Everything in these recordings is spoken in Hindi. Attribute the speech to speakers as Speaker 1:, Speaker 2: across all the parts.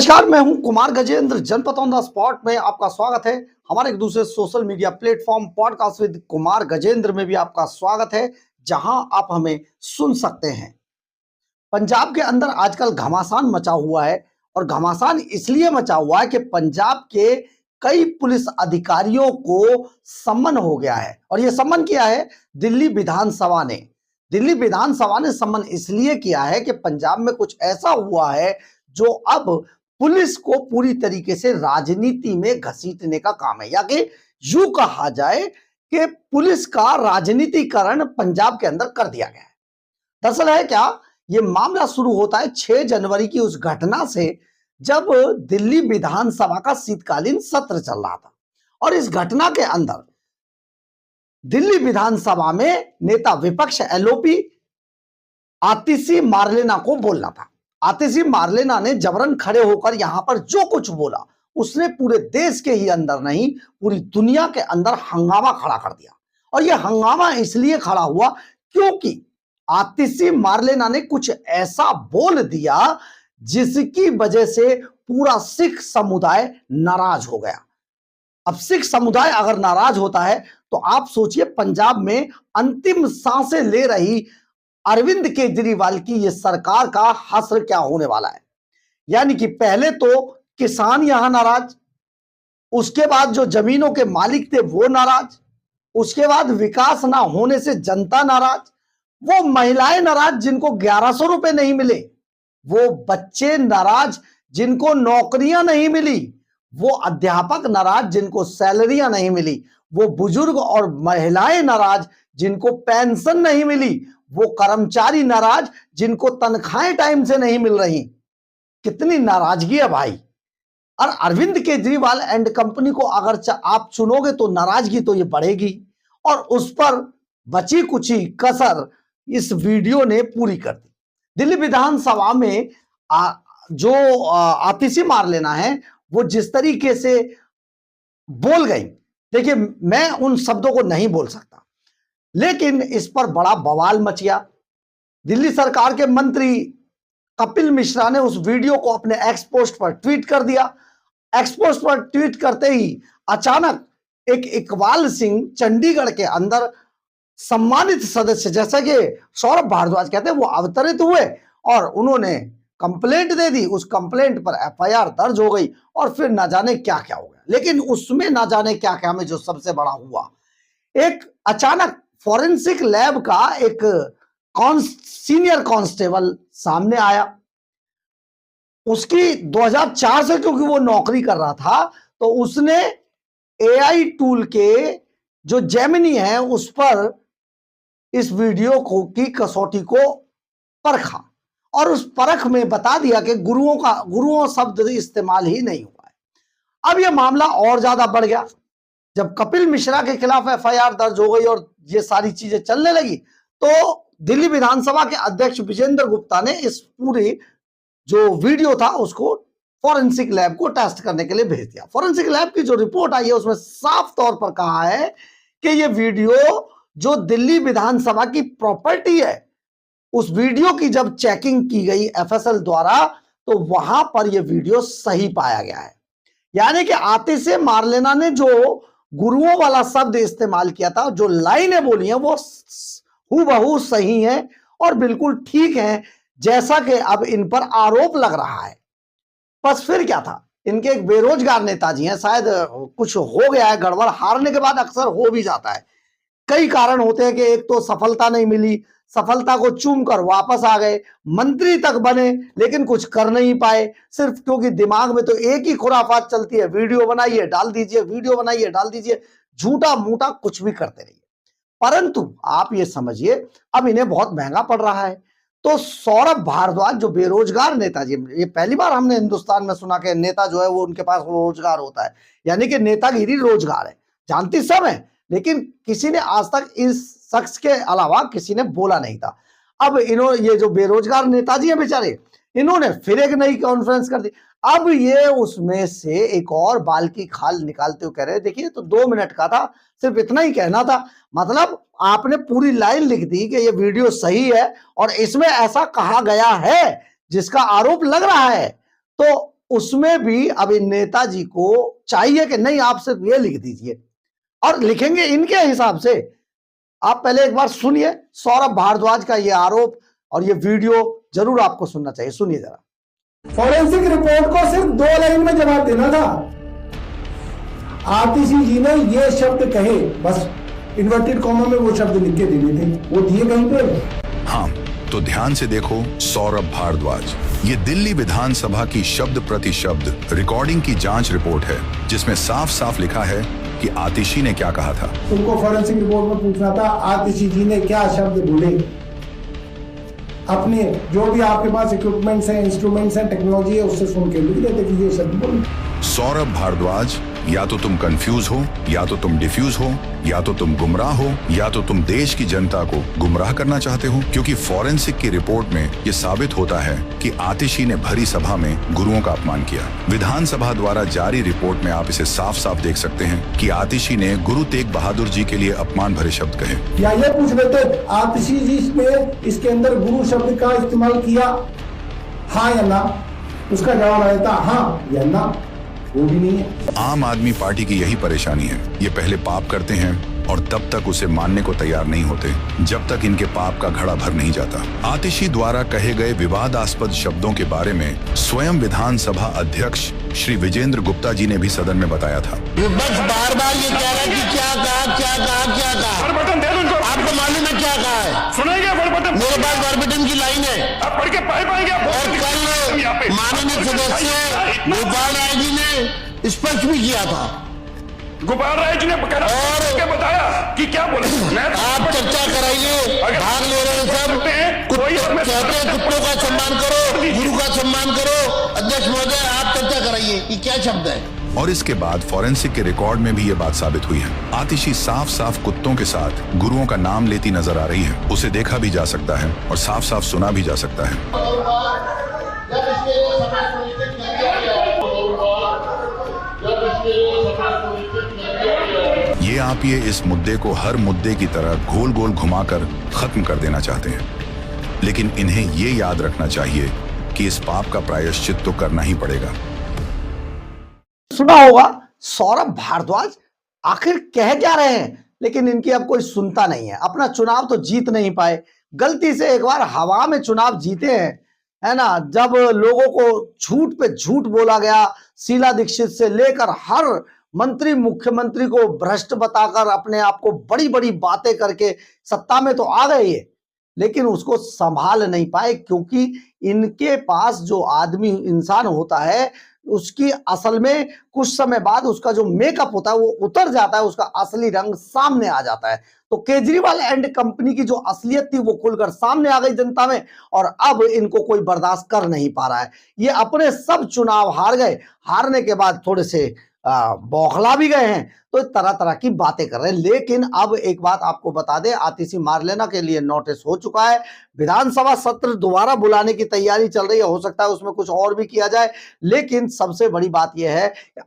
Speaker 1: नमस्कार, मैं हूं कुमार गजेंद्र। जनपद ऑन द स्पॉट में आपका स्वागत है। हमारे एक दूसरे social media platform podcast with Kumar Gajendra में भी आपका स्वागत है, जहां आप हमें सुन सकते हैं। पंजाब के अंदर आजकल घमासान मचा हुआ है और घमासान इसलिए मचा हुआ है कि पंजाब के कई पुलिस अधिकारियों को सम्मन हो गया है और यह सम्मन किया है दिल्ली विधानसभा ने। दिल्ली विधानसभा ने सम्मन इसलिए किया है कि पंजाब में कुछ ऐसा हुआ है जो अब पुलिस को पूरी तरीके से राजनीति में घसीटने का काम है, या कि यूं कहा जाए कि पुलिस का राजनीतिकरण पंजाब के अंदर कर दिया गया है। दरअसल है क्या, ये मामला शुरू होता है 6 जनवरी की उस घटना से जब दिल्ली विधानसभा का शीतकालीन सत्र चल रहा था और इस घटना के अंदर दिल्ली विधानसभा में नेता विपक्ष एलओपी आतिशी मार्लेना को बोलना था। आतिशी मार्लेना ने जबरन खड़े होकर यहां पर जो कुछ बोला उसने पूरे देश के ही अंदर नहीं, पूरी दुनिया के अंदर हंगामा खड़ा कर दिया। और यह हंगामा इसलिए खड़ा हुआ क्योंकि आतिशी मार्लेना ने कुछ ऐसा बोल दिया जिसकी वजह से पूरा सिख समुदाय नाराज हो गया। अब सिख समुदाय अगर नाराज होता है तो आप सोचिए पंजाब में अंतिम सांसें ले रही अरविंद केजरीवाल की ये सरकार का हश्र क्या होने वाला है। यानी कि पहले तो किसान यहां नाराज, उसके बाद जो जमीनों के मालिक थे वो नाराज, उसके बाद विकास ना होने से जनता नाराज, वो महिलाएं नाराज जिनको 1100 रुपए नहीं मिले, वो बच्चे नाराज जिनको नौकरियां नहीं मिली, वो अध्यापक नाराज जिनको सैलरियां नहीं मिली, वो बुजुर्ग और महिलाएं नाराज जिनको पेंशन नहीं मिली, वो कर्मचारी नाराज जिनको तनख्वाहें टाइम से नहीं मिल रही। कितनी नाराजगी है भाई। और अरविंद केजरीवाल एंड कंपनी को अगर आप चुनोगे तो नाराजगी तो ये बढ़ेगी। और उस पर बची कुची कसर इस वीडियो ने पूरी कर दी। दिल्ली विधानसभा में जो आतिशी मार्लेना है वो जिस तरीके से बोल गई, देखिए मैं उन शब्दों को नहीं बोल सकता, लेकिन इस पर बड़ा बवाल मच गया। दिल्ली सरकार के मंत्री कपिल मिश्रा ने उस वीडियो को अपने एक्स पोस्ट पर ट्वीट कर दिया। एक्स पोस्ट पर ट्वीट करते ही अचानक एक इकबाल सिंह चंडीगढ़ के अंदर सम्मानित सदस्य जैसा कि सौरभ भारद्वाज कहते हैं वो अवतरित हुए और उन्होंने कंप्लेंट दे दी। उस कंप्लेंट पर एफआईआर दर्ज हो गई और फिर ना जाने क्या क्या हो गया। लेकिन उसमें ना जाने क्या क्या में जो सबसे बड़ा हुआ, एक अचानक फॉरेंसिक लैब का एक सीनियर कांस्टेबल सामने आया। उसकी 2004 से क्योंकि वो नौकरी कर रहा था तो उसने एआई टूल के जो जेमिनी है उस पर इस वीडियो को की कसौटी को परखा और उस परख में बता दिया कि गुरुओं शब्द इस्तेमाल ही नहीं हुआ है। अब यह मामला और ज्यादा बढ़ गया जब कपिल मिश्रा के खिलाफ एफआईआर दर्ज हो गई और ये सारी चीजें चलने लगी तो दिल्ली विधानसभा के अध्यक्ष विजेंद्र गुप्ता ने इस पूरी जो वीडियो था उसको फॉरेंसिक लैब को टेस्ट करने के लिए भेज दिया। फॉरेंसिक लैब की जो रिपोर्ट आई है उसमें साफ तौर पर कहा है कि ये वीडियो जो दिल्ली विधानसभा की प्रॉपर्टी है, उस वीडियो की जब चेकिंग की गई एफएसएल द्वारा तो वहां पर यह वीडियो सही पाया गया है। यानी कि आतिशी मार्लेना ने जो गुरुओं वाला शब्द इस्तेमाल किया था, जो लाइनें बोली हैं वो हूबहू सही है और बिल्कुल ठीक है जैसा कि अब इन पर आरोप लग रहा है। बस फिर क्या था, इनके एक बेरोजगार नेताजी हैं, शायद कुछ हो गया है गड़बड़, हारने के बाद अक्सर हो भी जाता है। कई कारण होते हैं कि एक तो सफलता नहीं मिली, सफलता को चूम कर वापस आ गए, मंत्री तक बने लेकिन कुछ कर नहीं पाए, सिर्फ क्योंकि दिमाग में तो एक ही खुराफात चलती है, वीडियो बनाइए डाल दीजिए, वीडियो बनाइए डाल दीजिए, झूठा मूठा कुछ भी करते रहिए। परंतु आप ये समझिए अब इन्हें बहुत महंगा पड़ रहा है। तो सौरभ भारद्वाज जो बेरोजगार नेताजी, ये पहली बार हमने हिंदुस्तान में सुना कि नेता जो है वो उनके पास रोजगार होता है, यानी कि नेतागिरी रोजगार है, जानती सब है, लेकिन किसी ने आज तक इस शख्स के अलावा किसी ने बोला नहीं था। अब इन्होंने ये जो बेरोजगार नेताजी हैं बेचारे, इन्होंने फिर एक नई कॉन्फ्रेंस कर दी। अब ये उसमें से एक और बाल की खाल निकालते हुए कह रहे हैं, देखिए तो 2 मिनट का था, सिर्फ इतना ही कहना था, मतलब आपने पूरी लाइन लिख दी कि ये वीडियो सही है और इसमें ऐसा कहा गया है जिसका आरोप लग रहा है, तो उसमें भी अभी नेताजी को चाहिए कि नहीं आप सिर्फ ये लिख दीजिए, और लिखेंगे इनके हिसाब से। आप पहले एक बार सुनिए सौरभ भारद्वाज का ये आरोप, और ये वीडियो जरूर आपको सुनना चाहिए, सुनिए जरा।
Speaker 2: फॉरेंसिक रिपोर्ट को सिर्फ 2 लाइन में जवाब देना था। आतिशी जी ने ये शब्द कहे, बस इन्वर्टेड कॉमा में वो शब्द लिख के देने थे, वो दिए कहीं पे।
Speaker 3: हाँ, तो ध्यान से देखो सौरभ भारद्वाज, ये दिल्ली विधानसभा की शब्द प्रति शब्द रिकॉर्डिंग की जांच रिपोर्ट है, जिसमें साफ साफ लिखा है कि आतिशी ने क्या कहा था।
Speaker 2: तुमको फॉरेंसिक रिपोर्ट में पूछना था आतिशी जी ने क्या शब्द बोले, अपने जो भी आपके पास इक्विपमेंट्स हैं, इंस्ट्रूमेंट्स हैं, टेक्नोलॉजी है, उससे सुन के लिख देते कि ये शब्द बोले।
Speaker 3: सौरभ भारद्वाज, या तो तुम कंफ्यूज हो, या तो तुम डिफ्यूज हो, या तो तुम गुमराह हो, या तो तुम देश की जनता को गुमराह करना चाहते हो, क्योंकि फॉरेंसिक की रिपोर्ट में ये साबित होता है कि आतिशी ने भरी सभा में गुरुओं का अपमान किया। विधानसभा द्वारा जारी रिपोर्ट में आप इसे साफ साफ देख सकते हैं कि आतिशी ने गुरु तेग बहादुर जी के लिए अपमान भरे शब्द कहे।
Speaker 2: या ये पूछ लेते आतिशी जी ने इसके अंदर गुरु शब्द का इस्तेमाल किया, हाँ या ना, उसका जवाब आया था हाँ या ना, वो भी नहीं है।
Speaker 3: आम आदमी पार्टी की यही परेशानी है, ये पहले पाप करते हैं और तब तक उसे मानने को तैयार नहीं होते जब तक इनके पाप का घड़ा भर नहीं जाता। आतिशी द्वारा कहे गए विवादास्पद शब्दों के बारे में स्वयं विधानसभा अध्यक्ष श्री विजेंद्र गुप्ता जी ने भी सदन में बताया था।
Speaker 4: विपक्ष बार बार ये कह रहा है कि क्या कहा। आपको मालूम है क्या कहा है?
Speaker 5: सुनेंगे
Speaker 4: मेरे पास वर्बेटिम की लाइन है।
Speaker 5: आप पढ़ के पाएंगे।
Speaker 4: और कल माननीय सदस्य गोपाल राय जी ने स्पष्ट भी किया था।
Speaker 5: गोपाल राय जी ने बताया कि क्या बोले।
Speaker 4: आप चर्चा कराइए, भाग ले रहे हैं सब। कहते हैं कुत्तों का सम्मान करो, गुरु का सम्मान करो। अध्यक्ष महोदय आप चर्चा कराइए कि क्या शब्द है।
Speaker 3: और इसके बाद फॉरेंसिक के रिकॉर्ड में भी ये बात साबित हुई है। आतिशी साफ साफ कुत्तों के साथ गुरुओं का नाम लेती नजर आ रही है। उसे देखा भी जा सकता है और साफ साफ सुना भी जा सकता है। ये इस मुद्दे को हर मुद्दे की तरह गोल गोल घुमाकर खत्म कर देना चाहते हैं, लेकिन इन्हें ये याद रखना चाहिए कि इस पाप का प्रायश्चित तो करना ही पड़ेगा।
Speaker 1: सुना होगा सौरभ भारद्वाज आखिर कह क्या रहे हैं, लेकिन इनकी अब कोई सुनता नहीं है। अपना चुनाव तो जीत नहीं पाए, गलती से एक बार हवा में चुनाव जीते हैं, है ना। जब लोगों को झूठ पे झूठ बोला गया, शीला दीक्षित से लेकर हर मंत्री मुख्यमंत्री को भ्रष्ट बताकर अपने आप को बड़ी बड़ी बातें करके सत्ता में तो आ गए ये, लेकिन उसको संभाल नहीं पाए, क्योंकि इनके पास जो आदमी इंसान होता है उसकी असल में कुछ समय बाद उसका जो मेकअप होता है वो उतर जाता है, उसका असली रंग सामने आ जाता है। तो केजरीवाल एंड कंपनी की जो असलियत थी वो खुलकर सामने आ गई जनता में, और अब इनको कोई बर्दाश्त कर नहीं पा रहा है। ये अपने सब चुनाव हार गए, हारने के बाद थोड़े से बौखला भी गए हैं, तो तरह तरह की बातें कर रहे हैं। लेकिन अब एक बात आपको बता दें, आतिशी मारलेना के लिए नोटिस हो चुका है। विधानसभा सत्र दोबारा बुलाने की तैयारी चल रही है, हो सकता है उसमें कुछ और भी किया जाए। लेकिन सबसे बड़ी बात यह है कि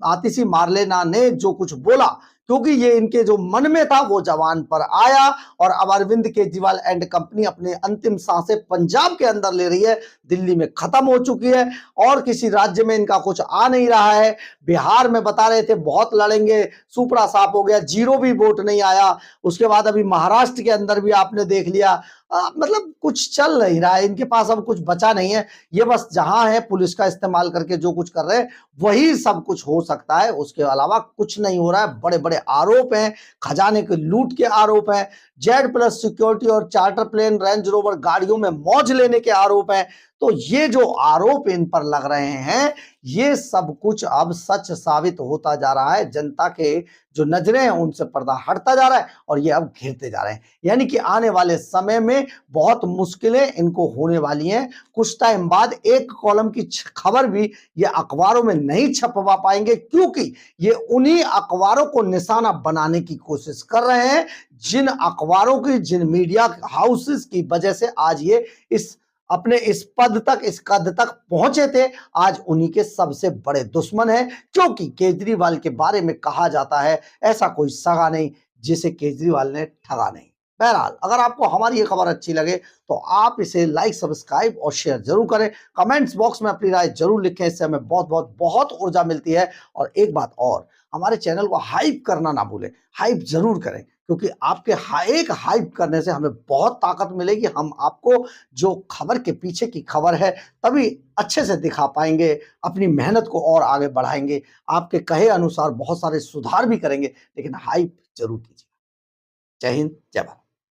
Speaker 1: आतिशी मारलेना ने जो कुछ बोला, क्योंकि ये इनके जो मन में था वो जवान पर आया, और अब अरविंद केजरीवाल एंड कंपनी अपने अंतिम सांसें पंजाब के अंदर ले रही है। दिल्ली में खत्म हो चुकी है और किसी राज्य में इनका कुछ आ नहीं रहा है। बिहार में बता रहे थे बहुत लड़ेंगे, सुपड़ा साफ हो गया, 0 भी वोट नहीं आया। उसके बाद अभी महाराष्ट्र के अंदर भी आपने देख लिया, मतलब कुछ चल नहीं रहा है, इनके पास अब कुछ बचा नहीं है। ये बस जहां है पुलिस का इस्तेमाल करके जो कुछ कर रहे हैं वही सब कुछ हो सकता है, उसके अलावा कुछ नहीं हो रहा है। बड़े बड़े आरोप हैं, खजाने के लूट के आरोप हैं, Z+ सिक्योरिटी और चार्टर प्लेन रेंज रोवर गाड़ियों में मौज लेने के आरोप हैं। तो ये जो आरोप इन पर लग रहे हैं, ये सब कुछ अब सच साबित होता जा रहा है। जनता के जो नजरें हैं उनसे पर्दा हटता जा रहा है और ये अब घिरते जा रहे हैं। यानी कि आने वाले समय में बहुत मुश्किलें इनको होने वाली हैं। कुछ टाइम बाद एक कॉलम की खबर भी ये अखबारों में नहीं छपवा पाएंगे, क्योंकि ये उन्हीं अखबारों को निशाना बनाने की कोशिश कर रहे हैं जिन अखबारों की, जिन मीडिया हाउसेस की वजह से आज ये अपने इस पद तक, इस कद तक पहुंचे थे। आज उन्हीं के सबसे बड़े दुश्मन हैं, क्योंकि केजरीवाल के बारे में कहा जाता है ऐसा कोई सगा नहीं जिसे केजरीवाल ने ठगा नहीं। बहरहाल अगर आपको हमारी ये खबर अच्छी लगे तो आप इसे लाइक, सब्सक्राइब और शेयर जरूर करें। कमेंट्स बॉक्स में अपनी राय जरूर लिखें, इससे हमें बहुत बहुत बहुत ऊर्जा मिलती है। और एक बात और, हमारे चैनल को हाइप करना ना भूलें, हाइप जरूर करें, क्योंकि आपके एक हाइप करने से हमें बहुत ताकत मिलेगी। हम आपको जो खबर के पीछे की खबर है तभी अच्छे से दिखा पाएंगे, अपनी मेहनत को और आगे बढ़ाएंगे, आपके कहे अनुसार बहुत सारे सुधार भी करेंगे, लेकिन हाइप जरूर कीजिए। जय हिंद, जय भारत।